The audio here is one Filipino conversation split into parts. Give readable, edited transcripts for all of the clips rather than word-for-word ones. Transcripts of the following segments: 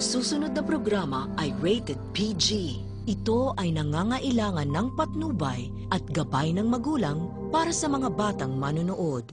Ang susunod na programa ay rated PG. Ito ay nangangailangan ng patnubay at gabay ng magulang para sa mga batang manonood.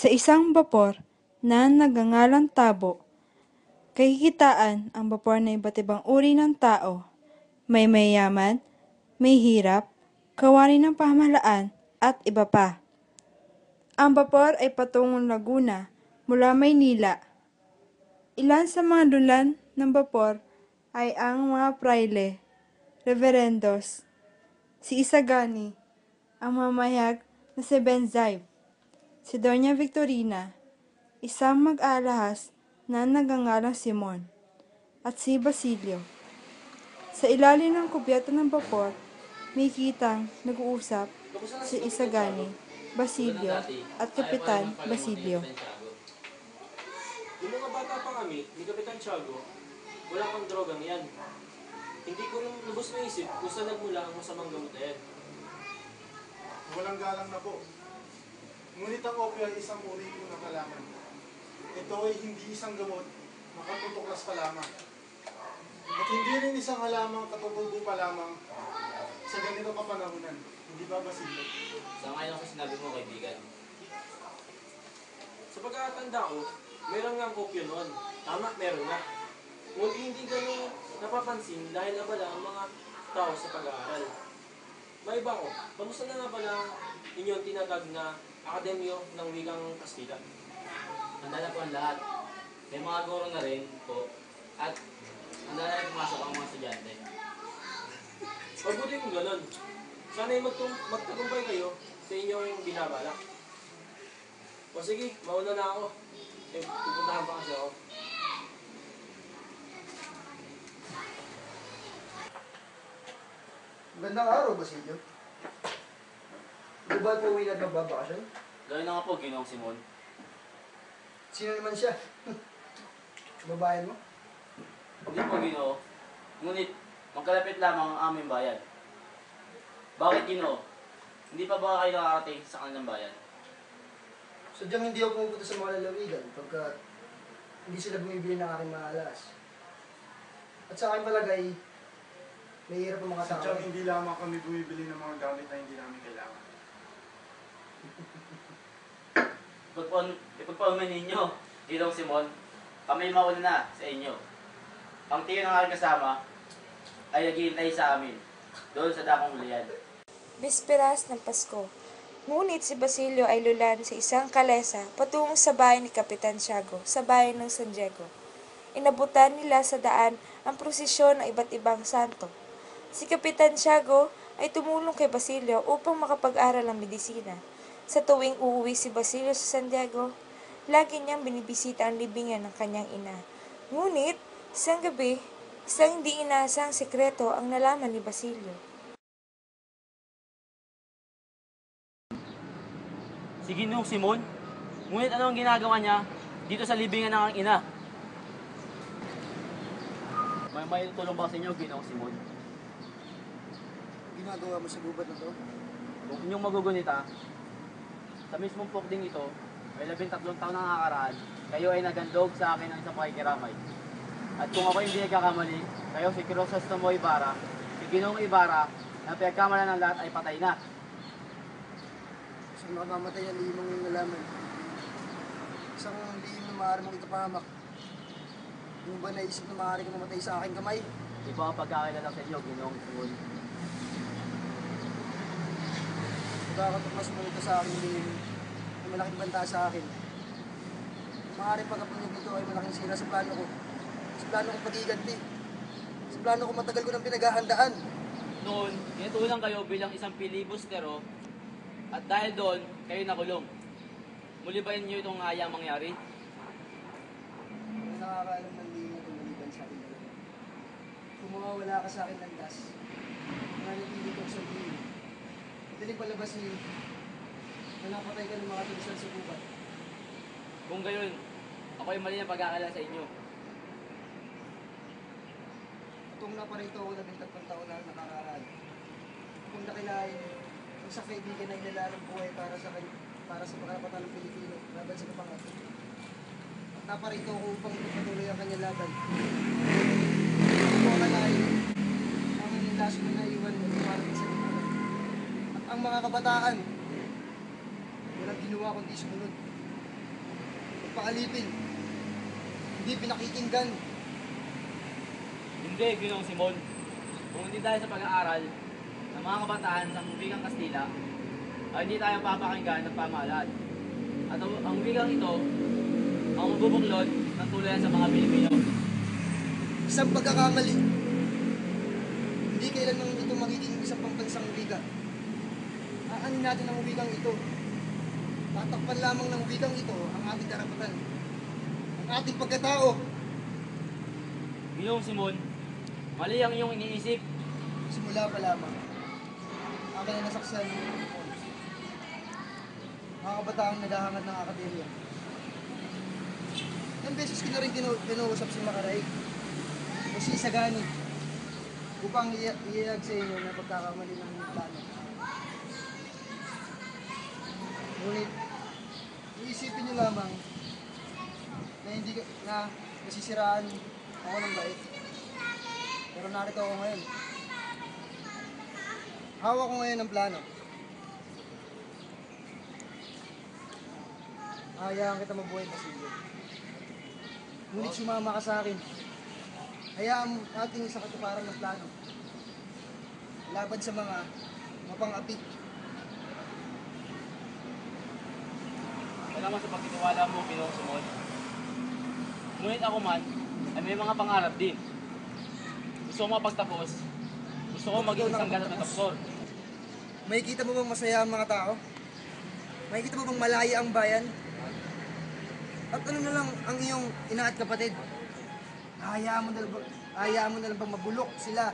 Sa isang bapor na nagangalang Tabo, kakikitaan ang bapor na iba't ibang uri ng tao. May mayaman, may hirap, kawani ng pamahalaan, at iba pa. Ang bapor ay patungong Laguna mula Maynila. Ilan sa mga dulan ng bapor ay ang mga praile, reverendos, si Isagani, ang mamayag na si Benzaib, si Doña Victorina, isang mag-alahas na nagangalang Simon, at si Basilio. Sa ilalim ng kubyeta ng bapor, may kitang nag-uusap si Isagani, Basilio, at Kapitan Basilio. Yung mga bata pa kami, ni Kapitan Tiago, wala pang drogang yan. Hindi ko rin lubos na isip kung saan nagmula ang masamang gamot na yan. Walang galang na po. Ngunit ang opio ay isang uri po ng halaman. Ito ay hindi isang gamot, makatutuklas pa lamang. At hindi rin isang halamang katutubo pa lamang sa ganito kapanahunan. Hindi ba, Basilio? Sangayon ako sa sinabi mo, kaibigan. Sa pagkakatanda ko, meron nga ang opio noon. Tama, meron nga. Ngunit hindi ganun napapansin dahil abala ang mga tao sa pag-aaral. Maiba ko, kamusta na nga pala inyong tinatag na Akademyo ng Wikang Kastila? Handa na po ang lahat. May mga guro na rin po. At handa na rin pumasok ang mga estudyante. Mabuti kung ganun. Sana'y magtagumpay kayo sa inyong binabalak. O sige, mauna na ako. Pupuntahan pa kasi ako. Magandang araw, Basilio. Di ba po uwi na magbabakasyon? Gawin na nga po, Ginoong Simon. Sino naman siya? Babayan mo? Hindi po, Ginoo. Ngunit, magkalapit lamang ang aming bayan. Bakit, Ginoo? Hindi pa ba kayo nakarating sa kanilang bayan? Sadyang hindi ako pumupunta sa mga lalawigan pagkat hindi sila bumibili ng aking mga alas. At sa aking palagay, may hirap ang mga tao. Sadyang hindi lamang kami bumibili ng mga gamit na hindi namin kailangan. Ipagpauman ninyo, Ginoong Simon, kami mauna na sa inyo. Ang tiyo ng aking kasama ay naghihintay sa amin doon sa dakong ulian. Bisperas ng Pasko. Ngunit si Basilio ay lulan sa isang kalesa patungo sa bahay ni Kapitan Tiago sa bayan ng San Diego. Inabutan nila sa daan ang prosesyon ng iba't ibang santo. Si Kapitan Tiago ay tumulong kay Basilio upang makapag-aral ng medisina. Sa tuwing uuwi si Basilio sa San Diego, lagi niyang binibisita ang libingan ng kanyang ina. Ngunit, isang gabi, isang hindi inaasang sekreto ang nalaman ni Basilio. Si Ginoong Simon, ngunit ano ang ginagawa niya dito sa libingan ng ang ina? May tutulong ba sa inyo, Ginoong Simon? Ginagawa mo sa gubat na to? Kung inyong magugunita, sa mismong pokding ito, may 13 taon na nakakaraan, kayo ay nagandog sa akin ng isang pakikiramay. At kung ako hindi nagkakamali, kayo si Crisostomo Ibarra, si Ginoong Ibarra, na pinagkamalan ng lahat ay patay na. Saan makamamatay ang lihim mong nalaman? Isang lihim na maaari mong ikapahamak. Yung ba naisip na maaari kang mamatay sa aking kamay? Di ba ang pagkakilala sa inyo, Ginoong Simon? Magkakatuklas mo ito sa aking lihim. May malaking banta sa akin. maaaring pagkapunyag nito ay malaking sira sa plano ko. Sa plano kong pag-iiganti. Sa plano ko matagal ko nang pinaghahandaan. Noon, tinutulang kayo bilang isang filibustero at dahil doon, kayo nakulong. Muli ba inyo itong hayang mangyari? Kung nakakaalam ng linya kung maliban sa akin dalawa. Kung mawawala ka sa akin ng das, nanatili kong sabihin. Madaling palabasin na napatay ka ng mga tulisan sa gubat. Kung gayon, ako ay mali ng pag-aalala sa inyo. Kung naparito ako 13 taon na nakakaraan. Kung nakilain, ang sa kaibigan na inalalang buhay para sa pagkakapatan ng Pilipino laban sa kapangat. At naparito ako upang ipatuloy ang kanyang laban. Kung ako akalain, ang laso na naiwan mo lumalang sa lipunan. At ang mga kabataan, walang ginawa kundi sumunod. Pagpaalipin, hindi pinakikinggan. Hindi, Ginoong Simon. Kung hindi dahil sa pag-aaral ng mga kabataan sa wikang Kastila, ay hindi tayo papakinggan ng pamahalaan. At ang wikang ito, ang magbubuklod ng tulayan sa mga Pilipino. Isang pagkakamali. Hindi kailanman ito magiging isang pambansang wika. Aanin natin ang wikang ito. Tatakpan lamang ng wikang ito ang ating karapatan. Ang ating pagkatao. Ginoong Simon, mali ang iyong iniisip. Simula pa lamang. Akin na nasaksan ng mga mga kabataang naghahangad ng akademya. Ilang beses ko na rin kinuusap si Makaraig o si Isagani upang iayag sa inyo na pagkakamali ng inyong plano. Ngunit, iisipin niyo lamang na hindi na nasisiraan ako ng bait. Pero narito ako ngayon. Hawak ko ngayon ang plano. Hayaan kita mabuhay pa silyo. Ngunit sumama ka sa akin. Hayaan natin sa katuparan ng plano. Laban sa mga mapang-api. Salamat sa pagtitiwala mo, Ginoong Simon. Ngunit ako man, ay may mga pangarap din. Gusto ko mapagtapos. Gusto ko maging isang ganap na doktor. Makikita mo bang masaya ang mga tao? Makikita mo bang malaya ang bayan? At ano na lang ang iyong ina at kapatid? Hayaan mo na lang bang mabulok sila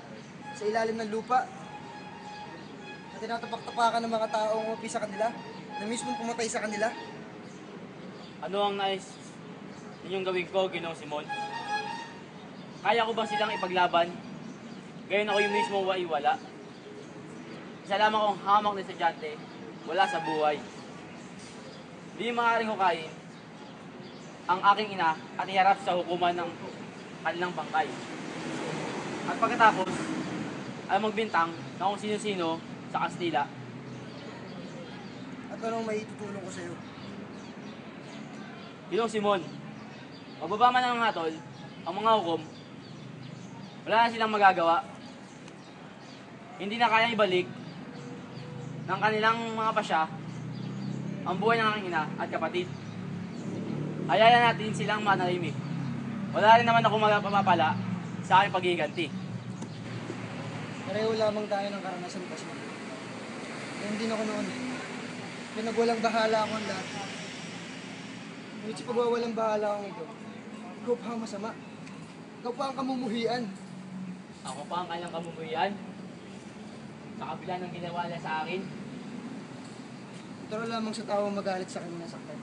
sa ilalim ng lupa? At tinatapak-tapakan ng mga taong umapi sa kanila? Na mismong pumatay sa kanila? Ano ang nais ninyong gawin ko, Ginoong Simon? Kaya ko ba silang ipaglaban? Gayon ako yung mismo waiwala. Isa lamang akong hamak na estudyante wala sa buhay. Hindi maaaring hukayin ang aking ina at iharap sa hukuman ng kanilang bangkay. At pagkatapos, ay magbintang na kung sino-sino sa Kastila. At anong may tutulong ko sa iyo? Ginoong Simon, magbaba man ng hatol ang mga hukom, wala na silang magagawa. Hindi na kayang ibalik ng kanilang mga pasya ang buhay ng aking ina at kapatid. Hayaan natin silang manahimik. Wala rin naman ako magpapapala sa aking paghiganti. Pareho lamang tayo ng karanasan kasi. Ngayon din ako noon. Pinagwalang bahala ako ang lahat. Ngunit sa pagwawalang bahala akong ito, ikaw pa ang masama. Ikaw pa ang kamumuhian. Ako pa ang kanyang kamumuhian. Sa kabila ng ginawa niya sa akin. Turo lamang sa tao magalit sa kanya nasaktan.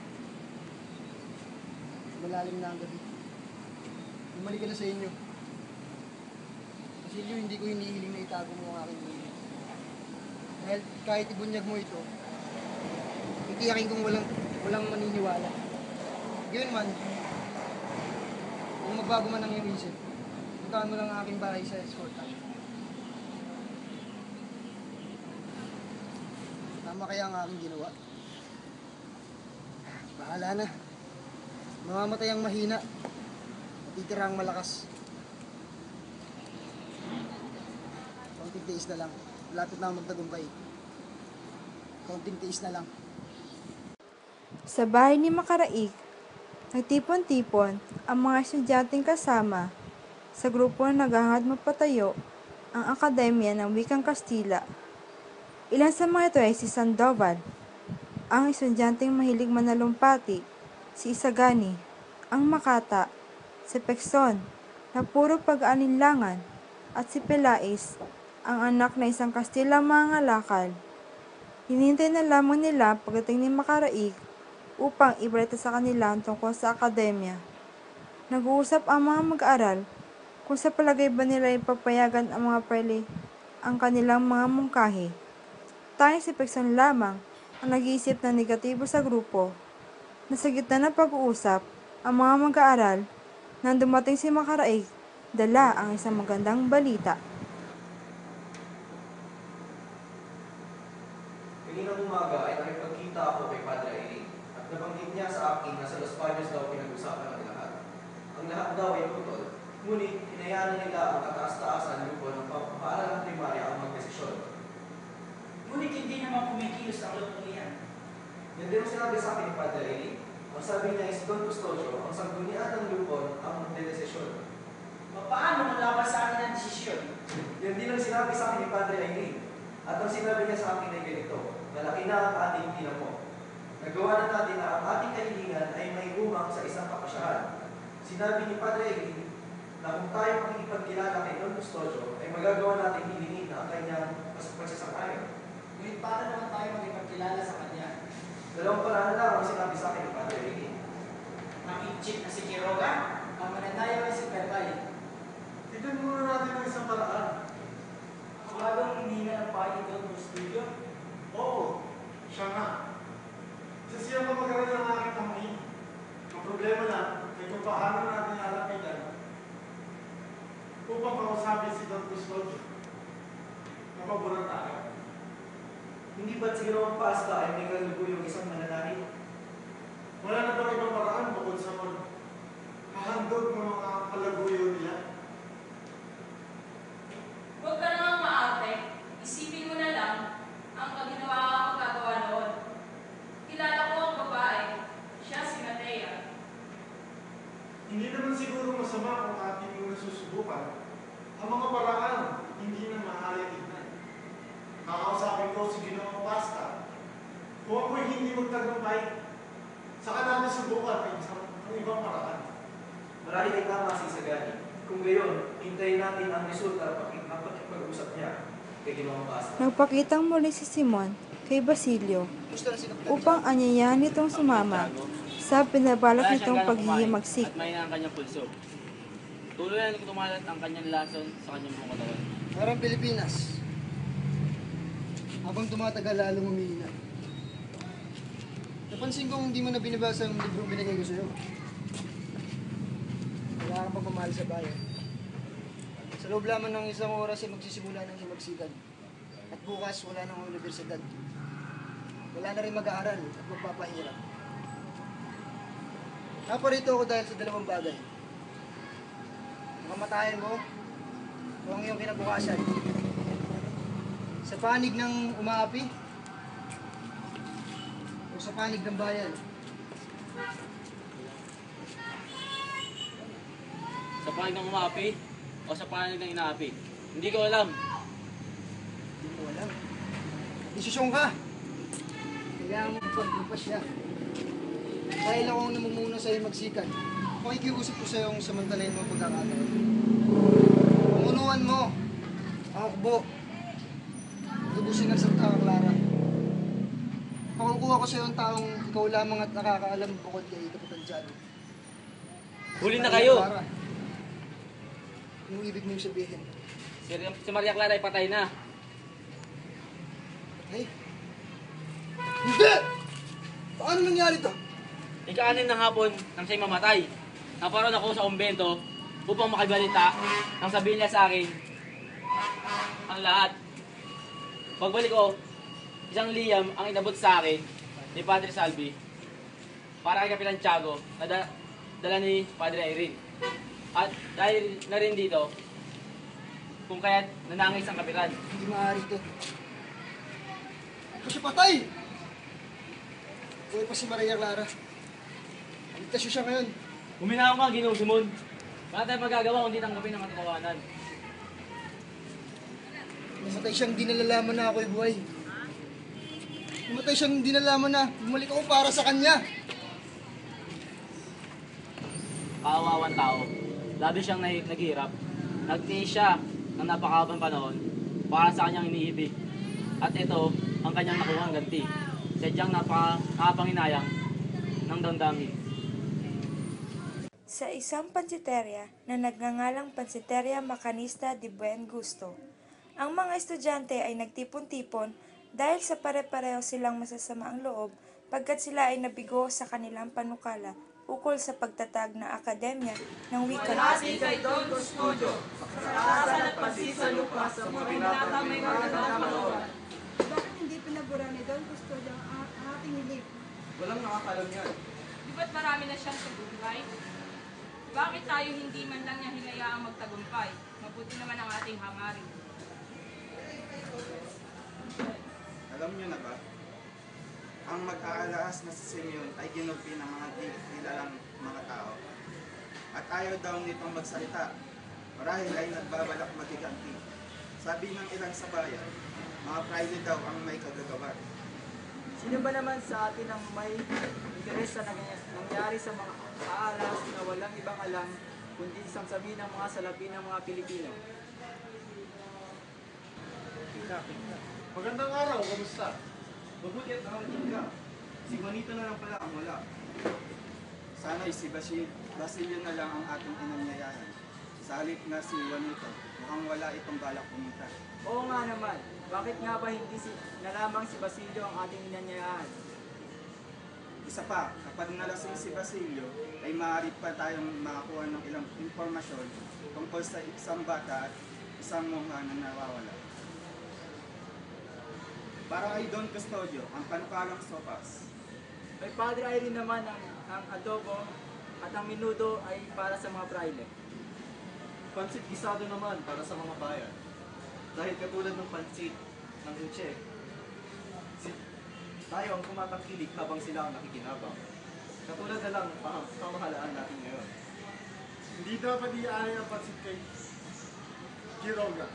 Malalim na ang gabi. Bumalik ka na sa inyo. Kasi yun, hindi ko hinihiling na itago mo ang aking buhay. Dahil kahit ibunyag mo ito, itiyakin kong walang maniniwala. Gawin man, kung magbago man ang iyong isip, puntahan mo lang ang aking bahay sa escorta. Tama kaya ang aking ginawa? Bahala na. Mamamatay ang mahina. Matitira ang malakas. Konting tiis na lang. Lapit na ang magtagumpay. Konting tiis na lang. Sa bahay ni Makaraig, Nagtipon-tipon ang mga estudyanteng kasama sa grupo na naghahangad mapatayo ang Akademya ng Wikang Kastila. Ilan sa mga ito ay si Sandoval, ang estudyanteng mahilig manalumpati, si Isagani, ang makata, si Pekson, na puro pag-aalinlangan, at si Pelais, ang anak na isang Kastilang mangangalakal. Hinintay na lamang nila pagdating ni Makaraig upang ibalita sa kanila ang tungkol sa akademya. Nag-uusap ang mga mag-aaral kung sa palagay ba nila ipapayagan ang mga prele ang kanilang mga mungkahi. Tanging si Pekson lamang ang nag-iisip ng negatibo sa grupo. Nasa gitna ng pag-uusap ang mga mag-aaral nang dumating si Makaraig, dala ang isang magandang balita. Kaninang umaga ay nakipagkita ako kay Padre Irene at nabanggit niya sa akin na sa Los Baños daw pinag-usapan ng lahat. Ang lahat daw ay putol, ngunit hinayaan nila ang kataas-taasan grupo ng paaralang primarya ang magdesisyon. Ngunit hindi naman kumikilos ang loob niyan. Yan din ang sinabi sa akin ni Padre Irene. Ang sabi niya is Don Custodio, ang sanggunian ng grupo ang magdedesisyon. Paano mo labas sa akin ang desisyon? Yan din ang sinabi sa akin ni Padre Irene. At ang sinabi niya sa akin ay ganito, malaki na ang ating tinamo. Nagawa na natin na ang ating kahilingan ay may umang sa isang kapasyahan. Sinabi ni Padre Irene na kung tayo makikipagkilala kay Don Custodio ay magagawa natin hilingin na ang kanyang pagsasang-ayon. Ngunit paano naman tayo magipagkilala sa kanya? Dalawang paraan lang ang sinabi sa akin ni Padre Irene. Makikchip na si Quiroga, ang mananayaw ay si Perbay. Tignan muna natin ang isang paraan. Bagang hindi na ng pahay doon sa studio. Oo, siya nga. Isa siya pa mag-aral ng aking kamay. Ang problema lang ay kung paano natin alapitan upang kausapin si Don Custodio. Napaboran tayo. Hindi ba't si Ginoong Pasta ay may kaluguyong isang mananahin? Wala na bang ibang paraan bukod sa hahandog ng mga kalaguyo niya? Huwag ka namang maarte. Isipin mo na lang ang ginawa kang magagawa noon. Kilala ko ang babae. Siya si Matea. Hindi naman siguro masama kung ating nasusubukan. Ang mga paraan hindi na maaari tignan. Kakausapin ko si Ginoong Pasta. Kung ako'y hindi magtagumpay, saka natin subukan ang ibang paraan. Marahil ay tama si Sagani. Kung gayon, hintayin natin ang resulta ng pag-usap niya kay Ginoong Pasta. Nagpakitang muli si Simon kay Basilio Gusto na si Kapitan upang anyayahan nitong sumama sa pinabalak nitong paghihimagsik. At may ang kanyang pulso. Tuloy na tumalat ang kanyang lason sa kanyang buong katawan. Parang Pilipinas. Habang tumatagal, lalong humihina. Napansin kong hindi mo na binabasa ang librong binigay ko sa'yo. Wala kang pagmamahal sa bayan. Sa loob lamang ng isang oras ay magsisimula ng himagsikan. At bukas, wala nang universidad. Wala na rin mag-aaral at magpapahirap. Naparito ako dahil sa dalawang bagay. Makamatayan mo o ang iyong kinabukasan. Sa panig ng umaapi o sa panig ng bayan. Sa panig ng umaapi o sa panig ng inaapi? Hindi ko alam. Hindi mo alam. Desisyon ka. Kailangan mo paglupas siya. Dahil ako ang namumuna sa'yo magsikan. Pakikiusap ko sa'yo ang samantalayin mo pagkakataon. Pamunuan mo ang hukbo. Lubusin ang Santa Clara. Pakukuha ko sa'yo ang taong ikaw lamang at nakakaalam bukod kay Kapitan Tiago. Huli na kayo! Clara. Anong ibig mong sabihin? Si Maria Clara ay patay na. Hey? Hindi! Paano nangyari to? Ika-anin ng hapon nang siya'y mamatay. Naparoon ako sa kumbento upang makabalita nang sabihin niya sa akin ang lahat. Pagbalik ko, isang liyam ang inabot sa akin ni Padre Salvi para kay Kapitan Tiago na dala ni Padre Irene. At dahil na rin dito, kung kaya't nanangis ang kapitan. Hindi maaari to. Ito siya patay! Buhay pa si Maria Clara. Ligtasyo siya ngayon. Huminahon ka, Ginoong Simon. Wala tayong magagawa kundi tanggapin ang katotohanan. Namatay siyang di nalalaman na ako'y buhay. Namatay siyang di nalalaman na bumalik ako para sa kanya. Kaawawang tao, labi siyang naghihirap. Nagtiis siya ng napakahabang panahon para sa kanyang iniibig. At ito ang kanyang nakuhang ganti. Sadyang nakapanginayang ng damdamin. Sa isang pansiteria na nagngangalang Pansiteria Macanista de Buen Gusto, ang mga estudyante ay nagtipon-tipon dahil sa pare-pareho silang masasamaang loob pagkat sila ay nabigo sa kanilang panukala ukol sa pagtatag ng akademya ng wika. Kay Don Custodio, sa kaasan at pagsisalupa sa mga binata may magandang kalooban. Bakit hindi pinabura ni Don Custodio ang ating hilig? Walang nakakalam yan. Di ba't marami na siyang tagumpay? Bakit tayo hindi man lang niya hinayaang magtagumpay? Mabuti naman ang ating hangarin. Alam niyo na ba? Ang mag-aalaas na si Simeon ay ginupi ng mga di kilalang mga tao. At ayaw daw nitong magsalita. Marahil ay nagbabalak magiganti. Sabi ng ilang sa bayan, mga praile daw ang may kagagawa. Sino ba naman sa atin ang may interes sa nangyari sa mga aalas na walang ibang alam kundi isang sabi ng mga salapi ng mga Pilipino? Magandang araw, kamusta? Mabuti at nakarating ka. Si Juanito na lang pala ang wala. Sana'y si Basilio na lang ang ating inanyayahan. Sa halip na si Juanito, mukhang wala itong balak pumunta. Oo nga naman. Bakit nga ba hindi na lamang si Basilio ang ating inanyayahan? Isa pa, kapag nalasing si Basilio, ay maaari pa tayong makakuha ng ilang impormasyon tungkol sa isang bata at isang monga na nawawala. Para kay Don Custodio, ang panukalang sopas. May Padre Irene naman ang adobo at ang minudo ay para sa mga praile. Pansit gisado naman para sa mga bayan. Dahil katulad ng pansit ng Uche, tayo ang kumatangkilik habang sila ang nakikinabang. Katulad na lang ang pamahalaan natin ngayon. Hindi dapat iaalay ang pansit kay Quiroga.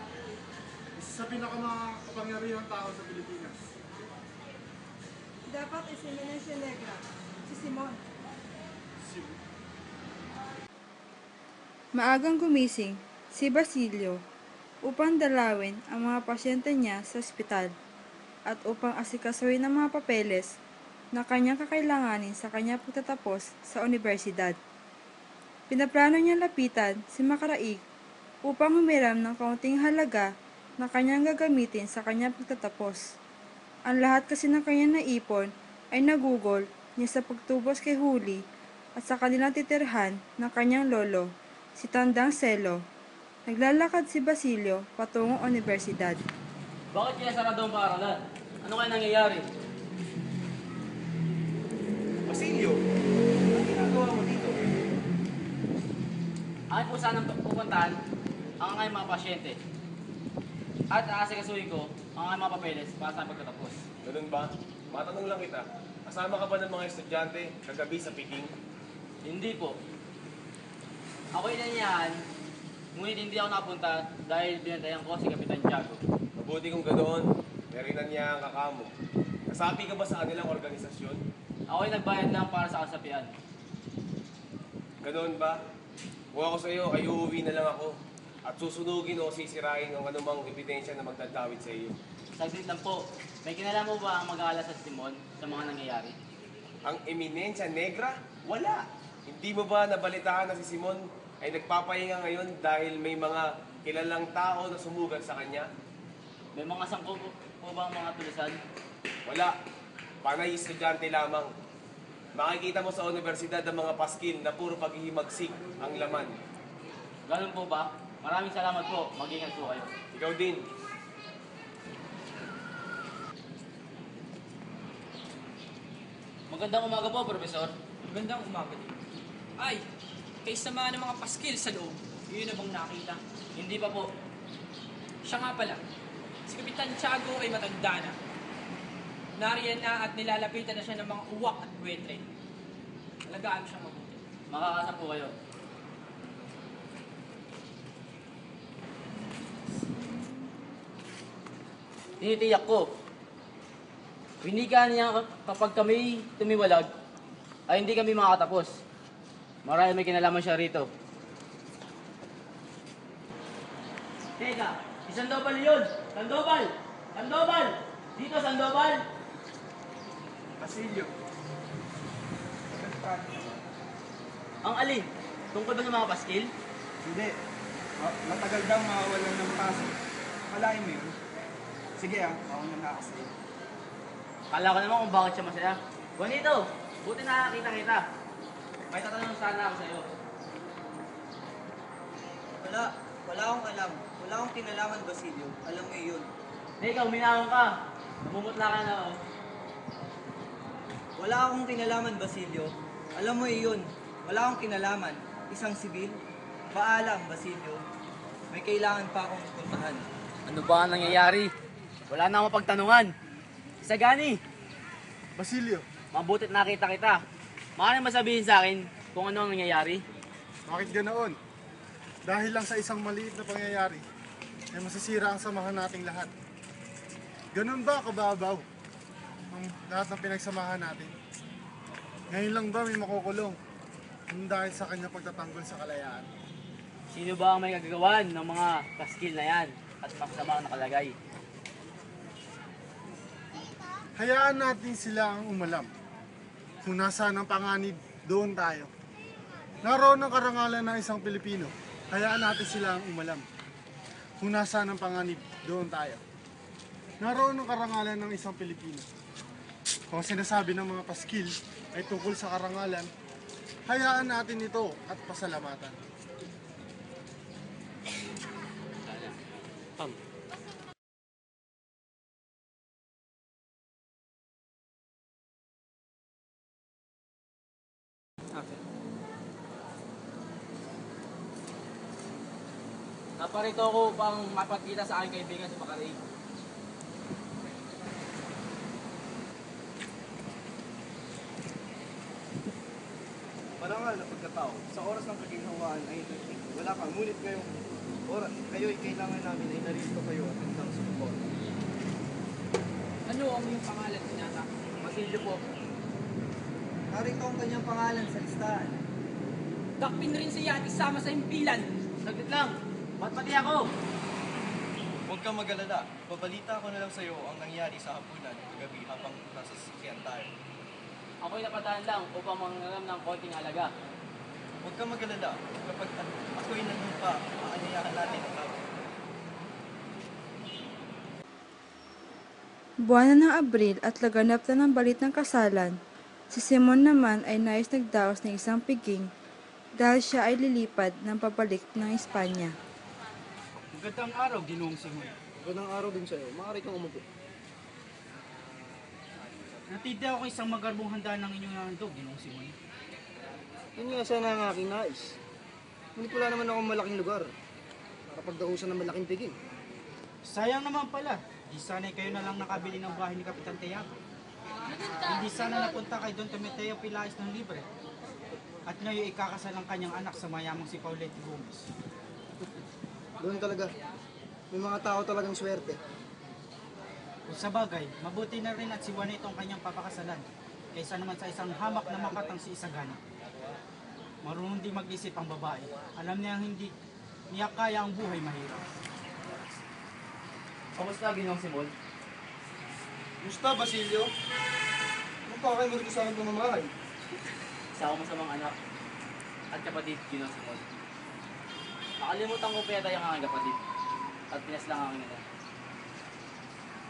Isa sa pinakamapangyarihang tao sa Pilipinas. Dapat Eminencia Negra, si Simon. Maagang gumising si Basilio upang dalawin ang mga pasyente niya sa ospital at upang asikasuhin ang mga papeles na kanyang kakailanganin sa kanyang pagtatapos sa universidad. Pinaplano niyang lapitan si Macaraig upang humiram ng kaunting halaga na kanyang gagamitin sa kanyang pagtatapos. Ang lahat kasi ng kanyang naipon ay nagugol niya sa pagtubos kay Huli at sa kanilang titirhan ng kanyang lolo, si Tandang Selo. Naglalakad si Basilio patungong universidad. Bakit kaya sarado ang paaralan? Ano kaya nangyayari? Basilio, ang ginagawa mo dito? Akin po sanang pupuntahan ang aking mga pasyente. At aasikasuhin ko ang aking mga papeles para sa pagtatapos. Ganun ba? Matanong lang kita. Kasama ka ba ng mga estudyante kagabi sa Peking? Hindi po. Ako inanyahan, ngunit hindi ako napunta dahil binantayan ko si Kapitan Tiago. Mabuti kung ganoon. Narinan niya ang kakamo. Nasabi ka ba sa kanilang organisasyon? Ako ay nagbayad lang para sa kasapian. Ganoon ba? Kung ako sa iyo, ay uuwi na lang ako. At susunugin o sisirain ang anumang ebidensya na magdadawit sa iyo. Saglit lang po, may kinalaman mo ba ang mag-aalas sa Simon sa mga nangyayari? Ang Eminencia Negra? Wala! Hindi mo ba nabalitaan na si Simon ay nagpapahinga ngayon dahil may mga kilalang tao na sumugal sa kanya? May mga sangko po ba ang mga tulisan? Wala. Panay estudyante lamang. Makikita mo sa universidad ang mga paskil na puro paghihimagsik ang laman. Ganun po ba? Maraming salamat po. Mag-ingat po kayo. Ikaw din. Magandang umaga po, Profesor. Magandang umaga din. Ay, kay sama ng mga paskil sa loob. Yun na bang nakita? Hindi pa po. Siya nga pala. Si Kapitan Tiago ay matanda na. Nariyan na at nilalapitan na siya ng mga uwak at buwetre. Alagaan siyang mabuti. Makakasa po kayo. Tinitiyak ko. Winika niya kapag kami tumiwalag, ay hindi kami makatapos. Marami may kinalaman siya rito. Teka, si Sandoval yun! Sandoval! Sandoval! Dito, Sandoval! Basilio. Ang alin? Tungkol ba sa mga paskil? Hindi. Matagal daw mawawalan ng paso. Kalain mo yun. Sige ako na nakasaya. Kala ko naman kung bakit siya masaya. Juanito, buti nakakita kita. May tatanong sana ako sa'yo. Wala akong alam. Wala akong kinalaman, Basilio. Alam mo yun. Hindi, ikaw, minahon ka. Namumutla ka na, oh. Wala akong kinalaman, Basilio. Alam mo yun. Wala akong kinalaman. Isang sibil. Paalam, Basilio. May kailangan pa akong puntahan. Ano ba ang nangyayari? Wala na akong pagtanungan. Isagani, Basilio, mabutit nakita kita. Maaari masabihin sa akin kung ano ang nangyayari? bakit ganoon? Dahil lang sa isang maliit na pangyayari, ay masisira ang samahan nating lahat. Ganun ba kababaw ang lahat ng pinagsamahan natin? Ngayon lang ba may makukulong? Kung dahil sa kanyang pagtatanggol sa kalayaan. Sino ba ang may kagagawan ng mga paskil na yan at masama ang nakalagay? Hayaan natin sila ang umalam. Kung nasaan ang panganib, doon tayo. Naroon ang karangalan ng isang Pilipino. Hayaan natin sila ang umalam. Kung nasaan ang panganib, doon tayo. Naroon ang karangalan ng isang Pilipino. Kung sinasabi ng mga paskil ay tungkol sa karangalan, hayaan natin ito at pasalamatan. Naparito ako upang mapagkita sa aking kaibigan si Bakaray. Marangal na pagkatao, sa oras ng kaginhawaan ay wala ka, ngunit ngayong oras, kayo'y kailangan namin ay narito kayo at hanggang support. Ano ang iyong pangalan, Sinata? Basilio po. Narito ang kanyang pangalan sa listahan. Dakpin rin siya at isama sa himpilan. Saglit lang, ba't pati ako? Huwag kang mag-alala. Babalita ko na lang sa'yo ang nangyari sa hapunan kagabi habang nasa sasakyan tayo. Ako'y napadaan lang upang mangaram ng konting halaga. Huwag kang mag-alala. Kapag ako'y nandun pa, aaniyahan natin ang laban. Buwan na ng Abril at laganap na ng balit ng kasalan, si Simon naman ay nais nagdaos ng isang piging dahil siya ay lilipad ng pabalik ng Espanya. Magandang araw, Ginoong Simon. Magandang araw din sa'yo. Maaari kang umupo. Natindi ako isang magarbong handa ng inyong handog, Ginoong Simon. Yun nga sana ang aking nais. Ngunit wala naman akong malaking lugar para pagdausan ng malaking piging. Sayang naman pala. Di sana'y kayo na lang nakabili ng bahay ni Kapitan Tiago. Hindi sana napunta kay Don Tometeo Pilais ng libre. At ngayon ikakasal ang kanyang anak sa mayamang si Paulette Gomez. Doon talaga. May mga tao talagang swerte. Kung sa bagay, mabuti na rin at si Juanito ang kanyang papakasalan. Kaysa naman sa isang hamak na makatang si Isagani. Marunong di mag-isip ang babae. Alam niyang hindi niya kaya ang buhay mahirap. Kamusta, Ginoong Simon? Gusta, Basilio? Ano pa kayo mo sa akin pamamahay? Isa ako masamang anak at kapatid, Ginoong Simon. Nakalimutan ko peta yung aking kapatid at pinaslang ang aking ina.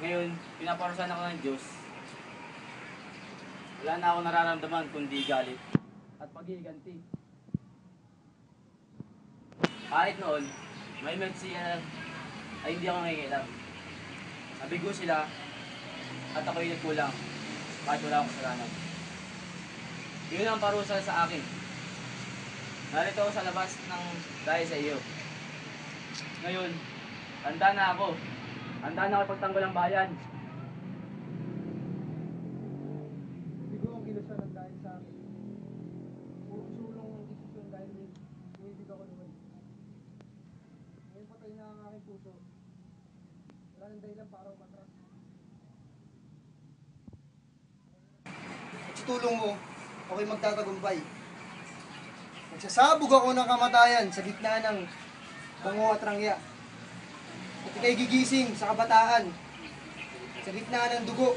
Ngayon, pinaparusahan ako ng Diyos. Wala na ako nararamdaman kundi galit at pag-iiganti. Kahit noon, may siya ay hindi ako nangingilam. Nabigo sila at ako'y nagkulang kahit wala akong kasalanan. Yun ang parusa sa akin. Narito ako sa labas ng dahil sa iyo. Ngayon, handa na ako. Handa na ako ipagtanggol ang bayan. Hindi ko ang kilusan ng dahil sa akin. Puro sulong ang ang aking puso. Wala nang dahilan para umatras. At sa tulong mo, ako'y magtatagumpay. Magsasabog ako ng kamatayan sa gitna ng bango at rangya. At ika'y gigising sa kabataan sa gitna ng dugo.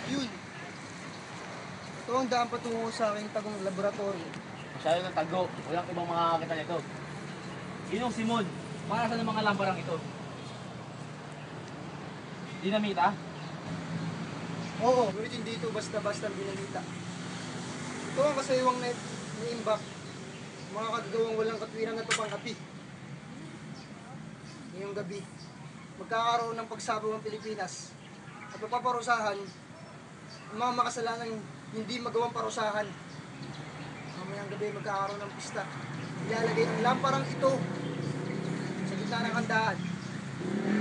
Yun. Ito ang daan patungo sa aking tagong laboratorio. Masyado ng tago. Walang ibang makakakita nito. Ginong Simon, para sa mga lamparang ito? Dinamita? Oo, ngunit hindi ito basta-basta binalita. Ito ang kasaywang na imbak. Mga kagagawang walang katwiran na tupang api. Ngayong gabi, magkakaroon ng pagsabong ang Pilipinas at mapaparusahan ang mga makasalanang hindi magawang parusahan. Mamayang gabi magkakaroon ng pista. Ilalagay ang lamparang ito sa gitna ng handaan.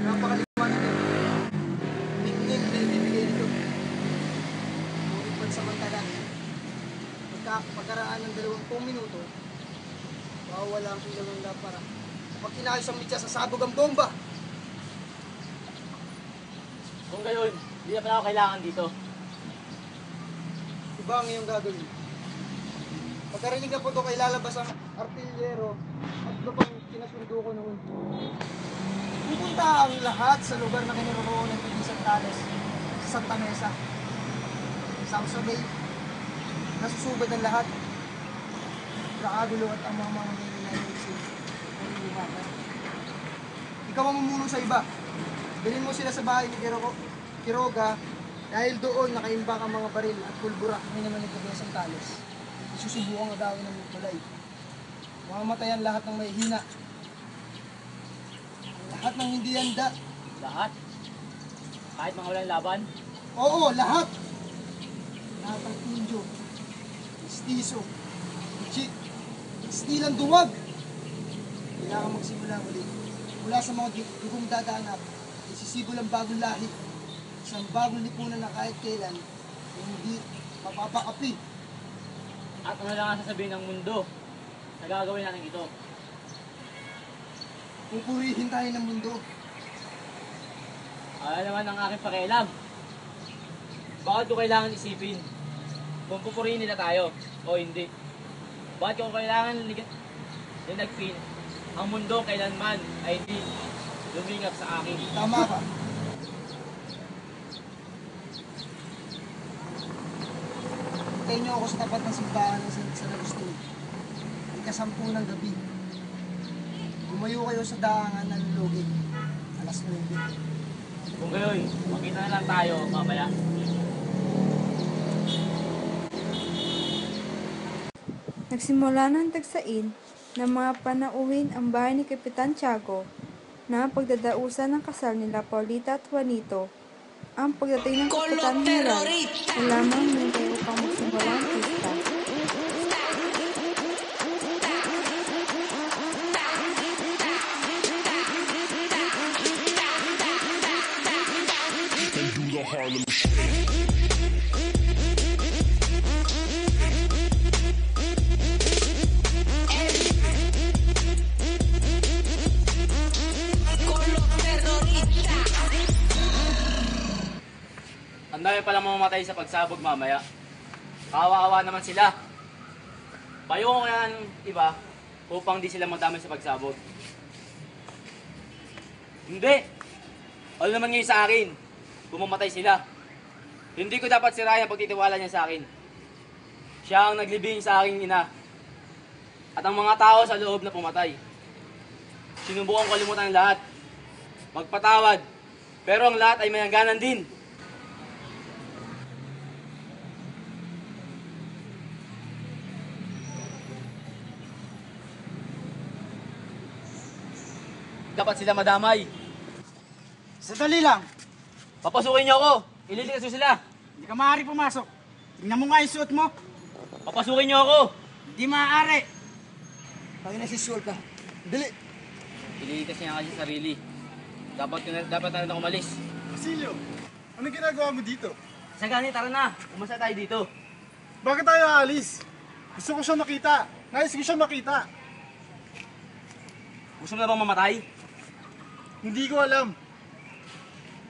Napakaliwanag ito. Tingin na ibibigay nito. Ngunit pansamantala, pagkaraan ng 20 minuto, mawawala ang ilaw ng lampara. Kapag kinayos ang mitya, sasabog ang bomba! Kung gayon, hindi na pala ako kailangan dito. Iba ang iyong gagawin. Pagkarinig na po ito, kay lalabas ang artilyero at ito pang kinasundo ko noon. Pupunta ang lahat sa lugar na kinaroroon ng Pili Santales, sa Santa Mesa. Sabay, nasusubad ng lahat. Nakagulo at ang mga nangyayari. Ikaw ang mumuno sa iba. Bilhin mo sila sa bahay ni Quiroga dahil doon nakaimbak ang mga baril at pulbura ng naman ng Pili Santales. Isusubukan ang agawin ng mulay. Mamatayan lahat ng may hina. Lahat ng hindi handa. Lahat? Kahit mga walang laban? Oo, lahat! Lahat ng Indio, Mestizo, Chik, Stilang Duwag. Kailangan magsimula muli. Mula sa mga dugong dadaanap, isisibol ang bagong lahi. Isang bagong lipunan na kahit kailan, hindi mapapakapi. At ano lang ang sasabihin ng mundo na gagawin natin ito? Pupurihin tayo ng mundo. Ano naman ang aking pakialam? Bakit ko kailangan isipin kung pupurihin nila tayo o hindi? Bakit ko kailangan linagpin ang mundo kailanman ay hindi lumingap sa akin? Tama ka. Hintayin niyo ako sa tapat ng simbahan ng San Agustin. Ika-10 ng gabi. Lumayo kayo sa daangan ng Lugig. Alas 9. Kung gayon, makita na lang tayo mamaya. Nagsimula ng tagsain ng mga panauhin ang bahay ni Kapitan Tiago na pagdadausan ng kasal nila Paulita at Juanito. Ang pagdating ng Kapitan Miral ay lamang nintay upang magsimula ang pista. Ang dami palang mamamatay sa pagsabog mamaya. Kawawa naman sila. Payo ko kaya ng iba upang di sila madamay sa pagsabog. Hindi! Ano naman ngayon sa akin kung mamatay sila? Hindi ko dapat sirayan ang pagtitiwala niya sa akin. Siya ang naglibing sa aking ina. At ang mga tao sa loob na pumatay. Sinubukan ko kalimutan ang lahat. Magpatawad. Pero ang lahat ay may hangganan din. Dapat sila madamay. Sandali lang. Papasukin niyo ako. Ililigtas ko sila. Hindi ka maaari pumasok. Tingnan mo nga yung suot mo. Papasukin niyo ako. Hindi maaari. Tayo na si Shulka. Dali! Ililigtas niya kasi sarili. Dapat na umalis. Basilio, anong ginagawa mo dito? Sagani, tara na. Umasa tayo dito. Bakit tayo aalis? Gusto ko siya makita. Nais ko siya makita. Gusto mo na bang mamatay? Hindi ko alam.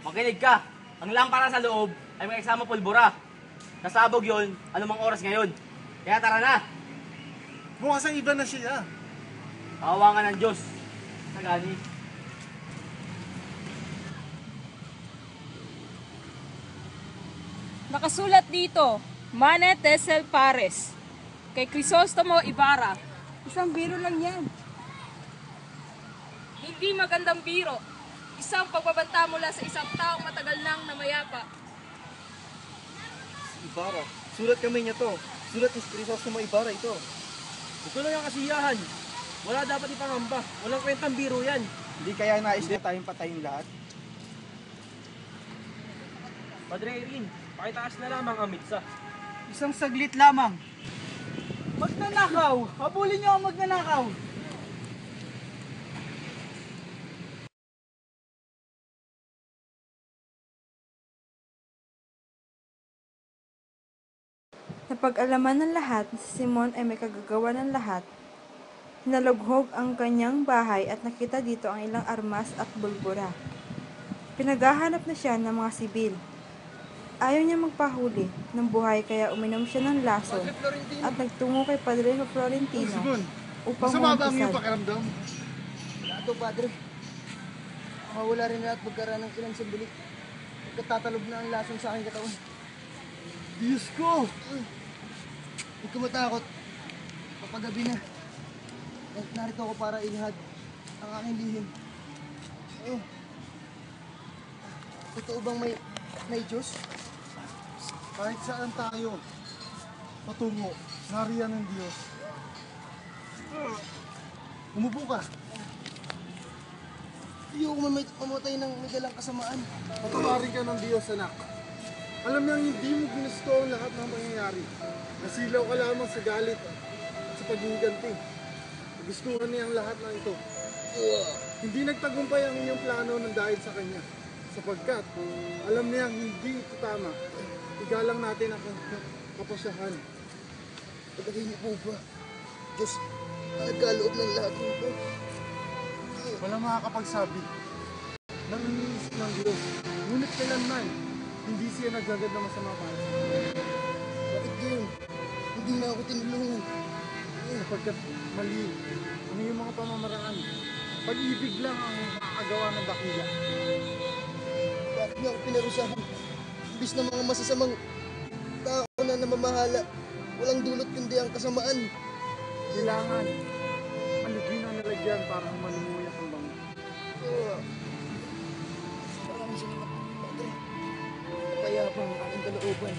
Makinig ka. Ang lampara sa loob ay may eksama pulbura. Nasabog yon anumang oras ngayon. Kaya tara na. Bukas ang iba na siya. Kawawangan ng Diyos. Sagani. Nakasulat dito, Mane Tesel Pares. Kay Crisostomo Ibarra. Isang biro lang yan. Hindi magandang biro. Isang pagbabanta mula sa isang taong matagal nang namayapa. Ibarra. Sulat kamay niya to. Sulat ni Crisostomo Ibarra ito. Ito lang yung kasiyahan. Wala dapat ipangamba. Walang kwentang biro yan. Hindi kaya nais na tayong patayin lahat? Padre Irene, pakitaas na lamang ang mitsa. Isang saglit lamang. Magnanakaw! Habulin niyo ang magnanakaw! Napag-alaman ng lahat na si Simon ay may kagagawa ng lahat. Hinalughog ang kanyang bahay at nakita dito ang ilang armas at bulbura. Pinaghahanap na siya ng mga sibil. Ayaw niya magpahuli ng buhay kaya uminom siya ng lason at nagtungo kay Padre Florentino Simon, upang masama ba ang iyong humpisad. pakiramdam? Wala to, Padre. Mawala rin na at magkaraan ng ilang sandali. Pagkatatalog na ang lason sa aking katawan. Diyos ko! Huwag ka matakot. Papagabi na. At narito ako para ilahad ang aking lihim. Oh. Totoo bang may Diyos? Kahit saan tayo patungo, nariyan ng Diyos. Umupo ka. Ayoko mamatay ng may dalang kasamaan. Patawarin ka ng Diyos, anak. Alam niyang hindi mo ginusto ang lahat ng mangyayari. Nasilaw ka lamang sa galit at sa paghihiganti. Nagustuhan niya ang lahat ng ito. Hindi nagtagumpay ang iyong plano ng dahil sa Kanya. Sapagkat alam niya hindi ito tama. Igalang natin ang kapasyahan. Pagkagay niyo po ba? Diyos, ang nagkaloob ng lahat nito. Walang makakapagsabi ng iniisip ng Diyos. Ngunit kailanman, hindi siya naggagad na masama para sa akin. Bakit ganyan? Hindi na ako tinulungan. Sapagkat mali ang iyong mga pamamaraan. Pag-ibig lang ang makakagawa ng dakila. Bakit niyo ako pinarusahan? Imbis na mga masasamang tao na namamahala, walang dulot kundi ang kasamaan. Kailangan maligin ang nalagyan para manumuyak ang bango. Maraming salamat, Padre. Kaya pa ang aking kalooban.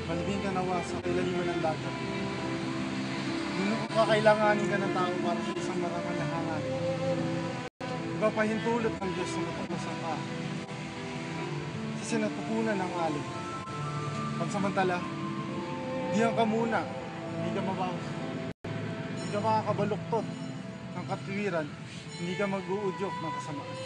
Malibing ka nawa sa kilaliman ng dagat. Nung kakailanganin ka ng tao para sa isang maraming na hangarin. Ipapahintulot ng Diyos sa matapos ka. Sa sinatupunan ng alin. Pansamantala, diyan ka muna. Hindi ka mabawas. Hindi ka makakabaluktot ng katwiran. Hindi ka mag-uudyok ng kasamaan.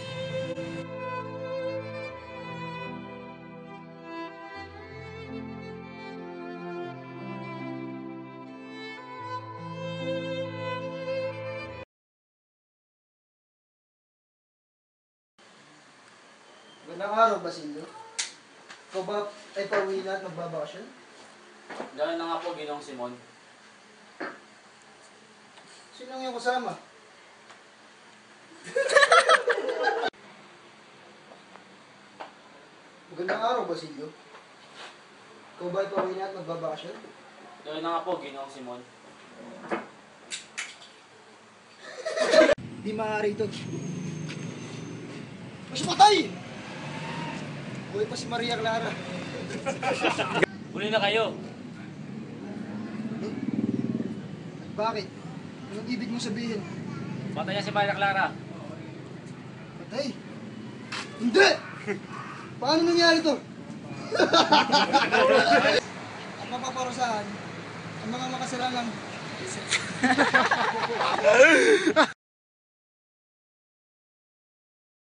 Magandang araw, Basilio. Ikaw ba ay pauwi na at magbabakasyon? Ganoon na nga po, Ginoong Simon. Sino ang iyong kasama? Magandang araw, Basilio. Ikaw ba ay pauwi na at magbabakasyon? Ganoon na nga po, Ginoong Simon. Di maaari ito. Masipatay! Buhay pa si Maria Clara. Huli na kayo. Bakit? Anong ibig mong sabihin? Patay niya si Maria Clara. Patay? Hindi! Paano nangyari to? Ang mapaparusahan, ang mga makasalanan.